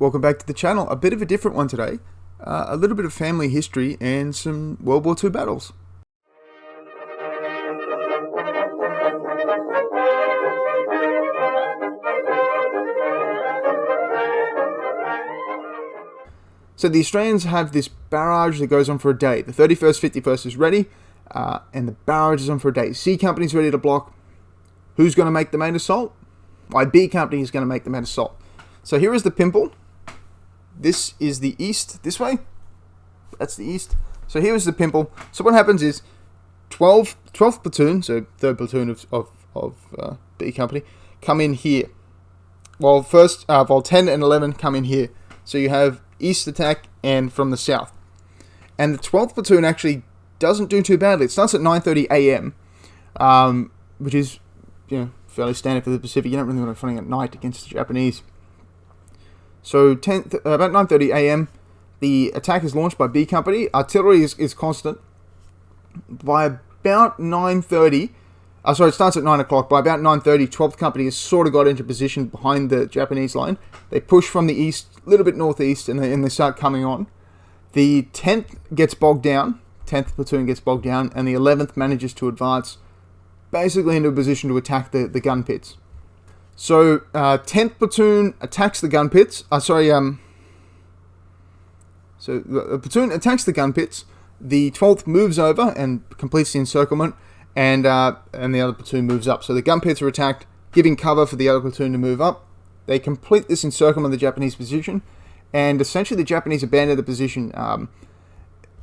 Welcome back to the channel. A bit of a different one today. A little bit of family history and some World War II battles. So the Australians have this barrage that goes on for a day. The 31st, 51st is ready, and the barrage is on for a day. C Company's ready to block. Who's going to make the main assault? Why, B Company is going to make the main assault. So here is the Pimple. This is the east, this way. That's the east. So here is the Pimple. So what happens is 12th platoon, so 3rd platoon of B Company, come in here. While 10 and 11 come in here. So you have east attack and from the south. And the 12th platoon actually doesn't do too badly. It starts at 9:30 a.m., which is, fairly standard for the Pacific. You don't really want to be fighting at night against the Japanese. So about 9:30 a.m., the attack is launched by B Company. Artillery is constant. By about 9:30, it starts at 9 o'clock. By about 9:30, 12th Company has sort of got into position behind the Japanese line. They push from the east, a little bit northeast, and they start coming on. The 10th gets bogged down. 10th platoon gets bogged down, and the 11th manages to advance basically into a position to attack the gun pits. So, 10th platoon attacks the gun pits. So the platoon attacks the gun pits. The 12th moves over and completes the encirclement, and the other platoon moves up. So the gun pits are attacked, giving cover for the other platoon to move up. They complete this encirclement of the Japanese position, and essentially the Japanese abandon the position.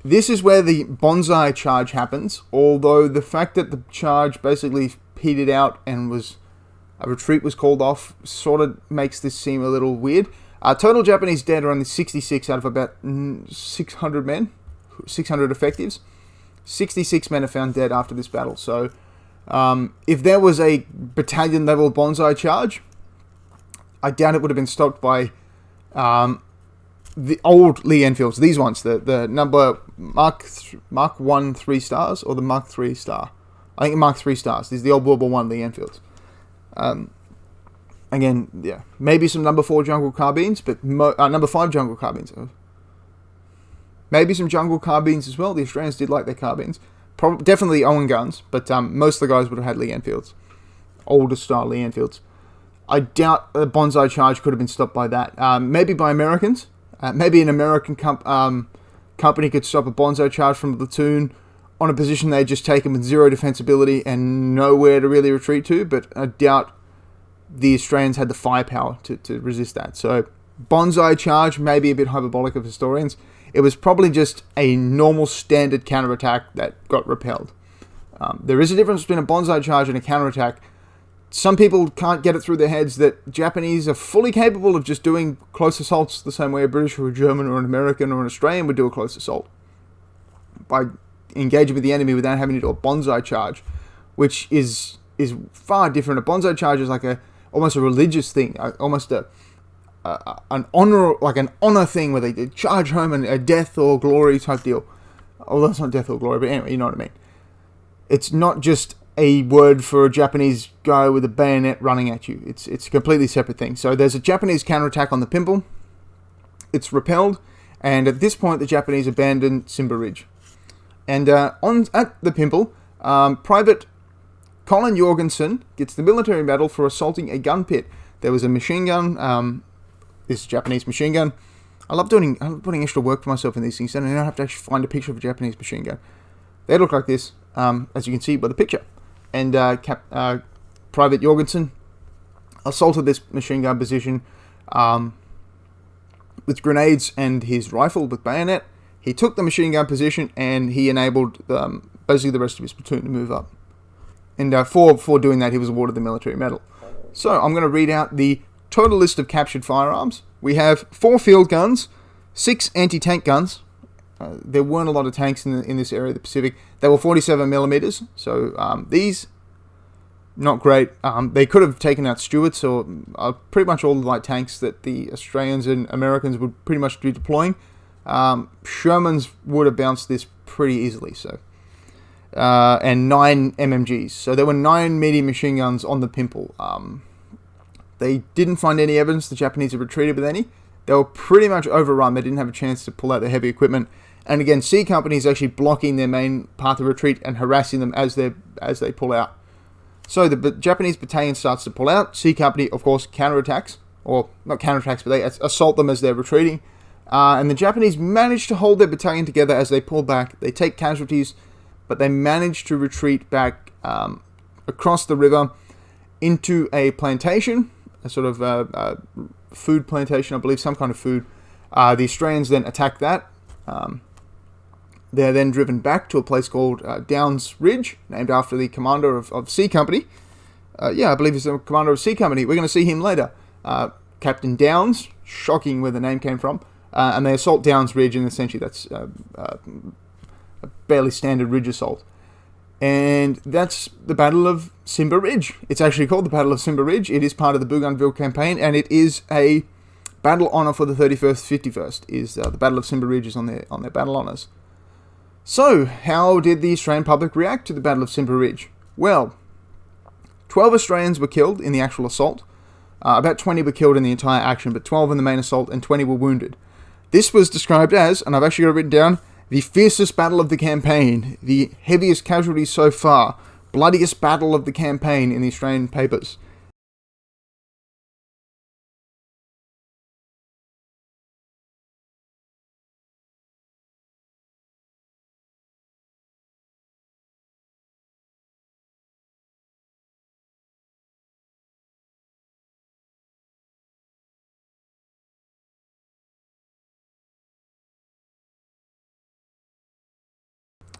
This is where the bonsai charge happens, although the fact that the charge basically petered out and a retreat was called off sort of makes this seem a little weird. Total Japanese dead are only 66 out of about 600 men, 600 effectives. 66 men are found dead after this battle. So if there was a battalion level bonsai charge, I doubt it would have been stopped by the old Lee Enfields. These ones, the number Mark 1 3 stars or the Mark 3 star. I think Mark 3 stars. These are the old World War I Lee Enfields. Again, yeah, maybe some number 4 jungle carbines, but number 5 jungle carbines. Maybe some jungle carbines as well. The Australians did like their carbines. Definitely Owen guns, but most of the guys would have had Lee Enfields. Older style Lee Enfields. I doubt a bonsai charge could have been stopped by that. Maybe by Americans. Maybe an American company could stop a bonsai charge from a platoon on a position they'd just taken with zero defensibility and nowhere to really retreat to, but I doubt the Australians had the firepower to resist that. So, bonsai charge may be a bit hyperbolic of historians. It was probably just a normal standard counterattack that got repelled. There is a difference between a bonsai charge and a counterattack. Some people can't get it through their heads that Japanese are fully capable of just doing close assaults the same way a British or a German or an American or an Australian would do a close assault. By engaging with the enemy without having to do a bonsai charge, which is far different. A bonsai charge is like almost a religious thing, almost an honor thing where they charge home and a death or glory type deal. Although it's not death or glory, but anyway, you know what I mean. It's not just a word for a Japanese guy with a bayonet running at you. It's a completely separate thing. So there's a Japanese counterattack on the Pimple. It's repelled, and at this point the Japanese abandon Tsimba Ridge. And at the Pimple, Private Colin Jorgensen gets the military medal for assaulting a gun pit. There was a machine gun, this Japanese machine gun. I love putting extra work for myself in these things, and I don't have to actually find a picture of a Japanese machine gun. They look like this, as you can see by the picture. And Private Jorgensen assaulted this machine gun position with grenades and his rifle with bayonet. He took the machine gun position and he enabled basically the rest of his platoon to move up. And for doing that, he was awarded the military medal. So I'm going to read out the total list of captured firearms. We have 4 field guns, 6 anti-tank guns. There weren't a lot of tanks in this area of the Pacific. They were 47 millimeters. So these, not great. They could have taken out Stuarts or pretty much all the light tanks that the Australians and Americans would pretty much be deploying. Shermans would have bounced this pretty easily. So, and 9 MMGs. So there were 9 medium machine guns on the Pimple. They didn't find any evidence the Japanese had retreated with any. They were pretty much overrun. They didn't have a chance to pull out their heavy equipment. And again, C Company is actually blocking their main path of retreat and harassing them as they pull out. So the Japanese battalion starts to pull out. C Company, of course, counterattacks. Or not counterattacks, but they assault them as they're retreating. And the Japanese manage to hold their battalion together as they pull back. They take casualties, but they manage to retreat back across the river into a plantation, a sort of food plantation, I believe, some kind of food. The Australians then attack that. They're then driven back to a place called Downs Ridge, named after the commander of C Company. I believe he's the commander of C Company. We're going to see him later. Captain Downs, shocking where the name came from. And they assault Downs Ridge, and essentially that's a barely standard ridge assault. And that's the Battle of Tsimba Ridge. It's actually called the Battle of Tsimba Ridge. It is part of the Bougainville campaign, and it is a battle honour for the 31st, 51st. Is the Battle of Tsimba Ridge is on their battle honours. So, how did the Australian public react to the Battle of Tsimba Ridge? Well, 12 Australians were killed in the actual assault. About 20 were killed in the entire action, but 12 in the main assault and 20 were wounded. This was described as, and I've actually got it written down, the fiercest battle of the campaign, the heaviest casualties so far, bloodiest battle of the campaign in the Australian papers.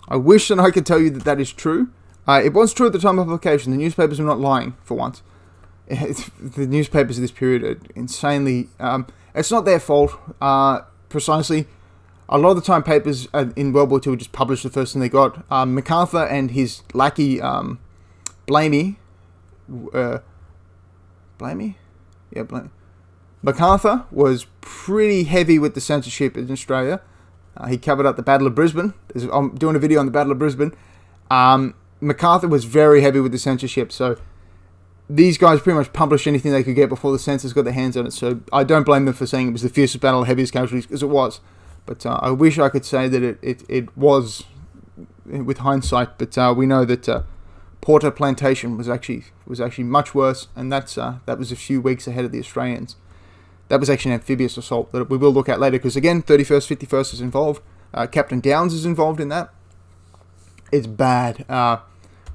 I wish that I could tell you that that is true. It was true at the time of publication. The newspapers were not lying, for once. The newspapers of this period are insanely... it's not their fault, precisely. A lot of the time, papers in World War II would just publish the first thing they got. MacArthur and his lackey, Blamey... Blamey? Yeah, Blamey. MacArthur was pretty heavy with the censorship in Australia. He covered up the Battle of Brisbane. I'm doing a video on the Battle of Brisbane. MacArthur was very heavy with the censorship, so these guys pretty much published anything they could get before the censors got their hands on it, so I don't blame them for saying it was the fiercest battle, heaviest casualties, because it was. But I wish I could say that it was, with hindsight, but we know that Porter Plantation was actually much worse, and that was a few weeks ahead of the Australians. That was actually an amphibious assault that we will look at later, because again, 31st, 51st is involved. Captain Downs is involved in that. It's bad.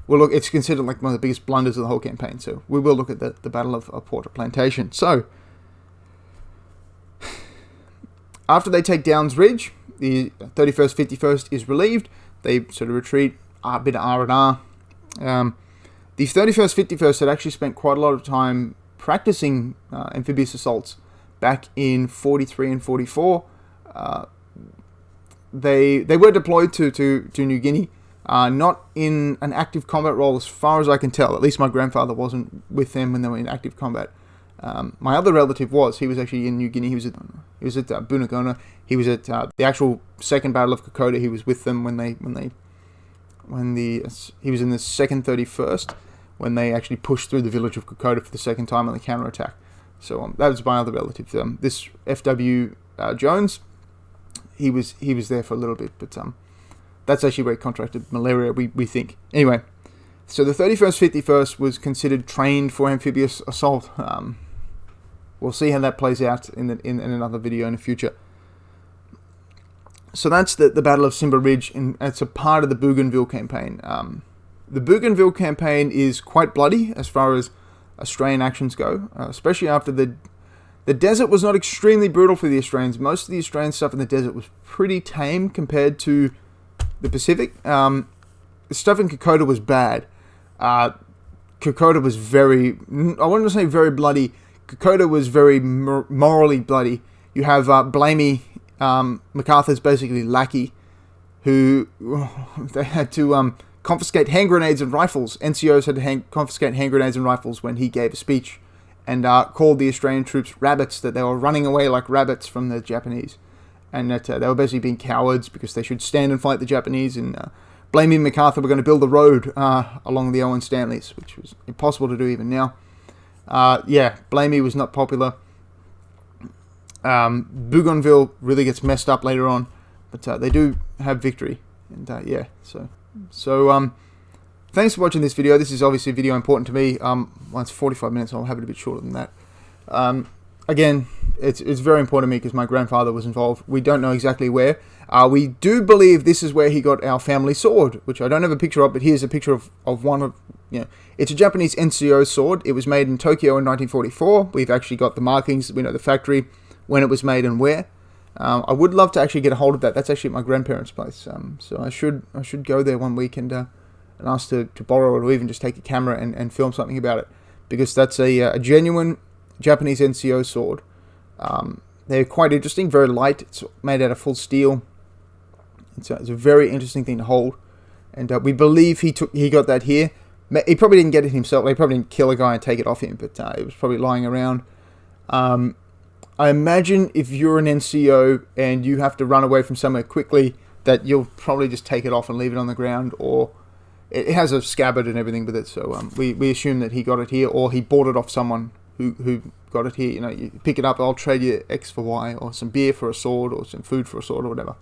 It's considered like one of the biggest blunders of the whole campaign, so we will look at the Battle of Porter Plantation. So, after they take Downs Ridge, the 31st, 51st is relieved. They sort of retreat, a bit of R&R. The 31st, 51st had actually spent quite a lot of time practicing amphibious assaults back in 43 and 44. They were deployed to New Guinea, not in an active combat role as far as I can tell. At least my grandfather wasn't with them when they were in active combat. My other relative was. He was actually in New Guinea. He was at Bunagona. He was at the actual Second Battle of Kokoda. He was with them he was in the second 31st when they actually pushed through the village of Kokoda for the second time on the counterattack. So that was my other relative. This F.W. Jones, he was there for a little bit, but that's actually where he contracted malaria, we think. Anyway, so the 31st, 51st was considered trained for amphibious assault. We'll see how that plays out in another video in the future. So that's the Battle of Tsimba Ridge, and it's a part of the Bougainville campaign. The Bougainville campaign is quite bloody as far as Australian actions go, especially after the desert was not extremely brutal for the Australians. Most of the Australian stuff in the desert was pretty tame compared to the Pacific. The stuff in Kokoda was bad. Kokoda was very, I wouldn't say very bloody. Kokoda was very morally bloody. You have Blamey, MacArthur's basically lackey, who they had to confiscate hand grenades and rifles. NCOs had to confiscate hand grenades and rifles when he gave a speech, and called the Australian troops rabbits, that they were running away like rabbits from the Japanese, and that they were basically being cowards because they should stand and fight the Japanese, and blaming MacArthur were going to build a road along the Owen Stanleys, which was impossible to do even now. Blamey was not popular. Bougainville really gets messed up later on, but they do have victory. And yeah, so thanks for watching this video. This is obviously a video important to me. Well, it's 45 minutes. I'll have it a bit shorter than that. Again, it's very important to me because my grandfather was involved. We don't know exactly where. We do believe this is where he got our family sword, which I don't have a picture of, but here's a picture of one of, it's a Japanese NCO sword. It was made in Tokyo in 1944. We've actually got the markings. We know the factory, when it was made and where. I would love to actually get a hold of that. That's actually at my grandparents' place. So I should go there one week and ask to borrow it, or even just take a camera and film something about it, because that's a genuine Japanese NCO sword. They're quite interesting, very light. It's made out of full steel. It's a very interesting thing to hold, and we believe he got that here. He probably didn't get it himself. They probably didn't kill a guy and take it off him, but it was probably lying around. I imagine if you're an NCO and you have to run away from somewhere quickly, that you'll probably just take it off and leave it on the ground, or it has a scabbard and everything with it. So we assume that he got it here, or he bought it off someone who got it here. You pick it up, I'll trade you X for Y, or some beer for a sword, or some food for a sword, or whatever.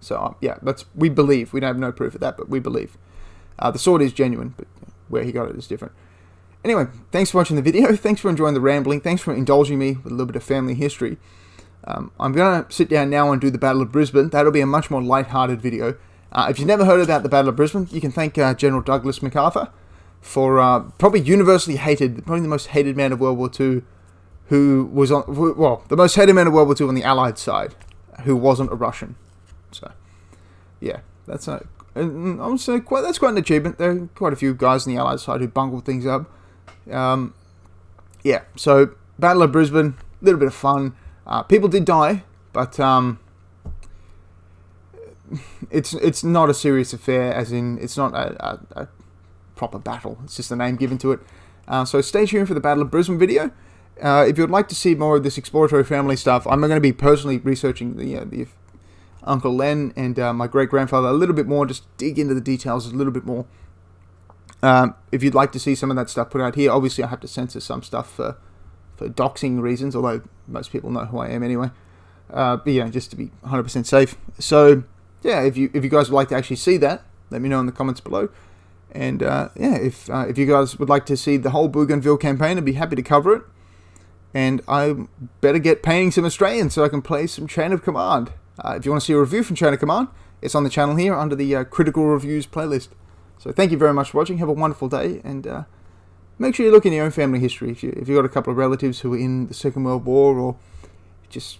So yeah, we believe. We don't have no proof of that, but we believe. The sword is genuine, but where he got it is different. Anyway, thanks for watching the video. Thanks for enjoying the rambling. Thanks for indulging me with a little bit of family history. I'm going to sit down now and do the Battle of Brisbane. That'll be a much more light-hearted video. If you've never heard about the Battle of Brisbane, you can thank General Douglas MacArthur for probably universally hated, probably the most hated man of World War II, the most hated man of World War II on the Allied side, who wasn't a Russian. So, yeah, that's quite an achievement. There are quite a few guys on the Allied side who bungled things up. Yeah, so Battle of Brisbane, a little bit of fun. People did die, but it's not a serious affair, as in it's not a proper battle. It's just a name given to it. So stay tuned for the Battle of Brisbane video. If you'd like to see more of this exploratory family stuff, I'm going to be personally researching the Uncle Len and my great-grandfather a little bit more, just dig into the details a little bit more. If you'd like to see some of that stuff put out here, obviously I have to censor some stuff for doxing reasons, although most people know who I am anyway. But yeah, just to be 100% safe. So yeah, if you guys would like to actually see that, let me know in the comments below. And yeah, if you guys would like to see the whole Bougainville campaign, I'd be happy to cover it. And I better get painting some Australians so I can play some Chain of Command. If you want to see a review from Chain of Command, it's on the channel here under the Critical Reviews playlist. So thank you very much for watching. Have a wonderful day, and make sure you look in your own family history. If you've got a couple of relatives who were in the Second World War, or just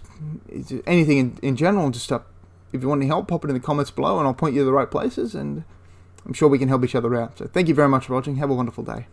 anything in general, just if you want any help, pop it in the comments below, and I'll point you to the right places, and I'm sure we can help each other out. So thank you very much for watching. Have a wonderful day.